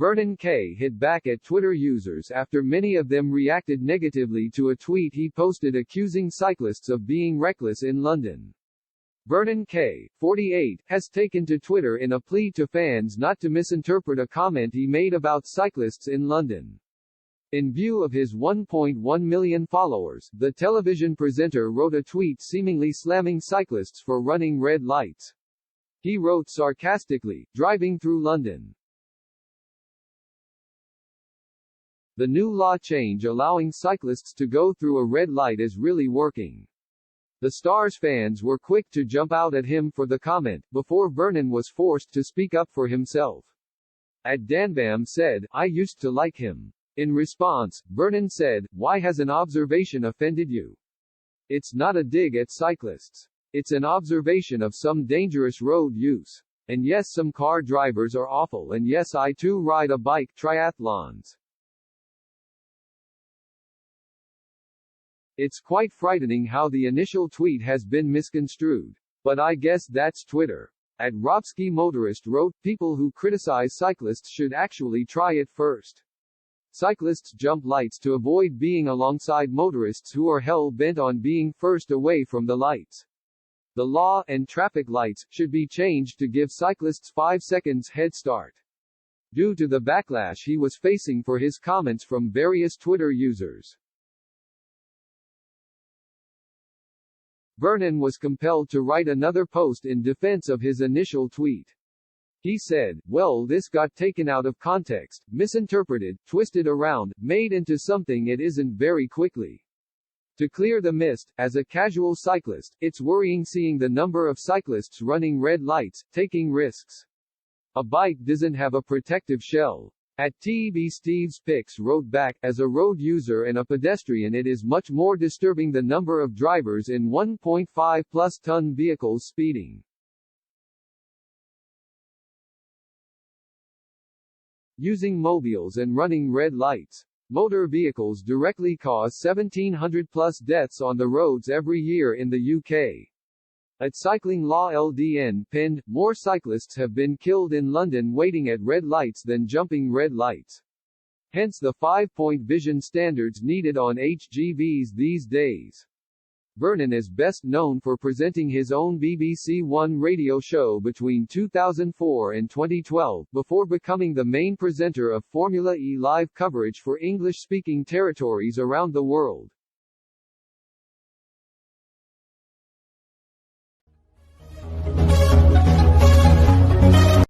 Vernon Kay hit back at Twitter users after many of them reacted negatively to a tweet he posted accusing cyclists of being reckless in London. Vernon Kay, 48, has taken to Twitter in a plea to fans not to misinterpret a comment he made about cyclists in London. In view of his 1.1 million followers, the television presenter wrote a tweet seemingly slamming cyclists for running red lights. He wrote sarcastically, "Driving through London. The new law change allowing cyclists to go through a red light is really working." The star's fans were quick to jump out at him for the comment, before Vernon was forced to speak up for himself. At Danbam said, "I used to like him." In response, Vernon said, "Why has an observation offended you? It's not a dig at cyclists. It's an observation of some dangerous road use. And yes, some car drivers are awful, and yes, I too ride a bike, triathlons. It's quite frightening how the initial tweet has been misconstrued. But I guess that's Twitter." At Robsky Motorist wrote, "People who criticize cyclists should actually try it first. Cyclists jump lights to avoid being alongside motorists who are hell-bent on being first away from the lights. The law, and traffic lights, should be changed to give cyclists 5 seconds head start." Due to the backlash he was facing for his comments from various Twitter users, Vernon was compelled to write another post in defense of his initial tweet. He said, "Well, this got taken out of context, misinterpreted, twisted around, made into something it isn't very quickly. To clear the mist, as a casual cyclist, it's worrying seeing the number of cyclists running red lights, taking risks. A bike doesn't have a protective shell." At TB Steve's Picks wrote back, "As a road user and a pedestrian, it is much more disturbing the number of drivers in 1.5+ ton vehicles speeding. Using mobiles and running red lights. Motor vehicles directly cause 1,700+ deaths on the roads every year in the UK." At Cycling Law LDN pinned, "More cyclists have been killed in London waiting at red lights than jumping red lights. Hence the 5-point vision standards needed on HGVs these days." Vernon is best known for presenting his own BBC One radio show between 2004 and 2012, before becoming the main presenter of Formula E live coverage for English-speaking territories around the world.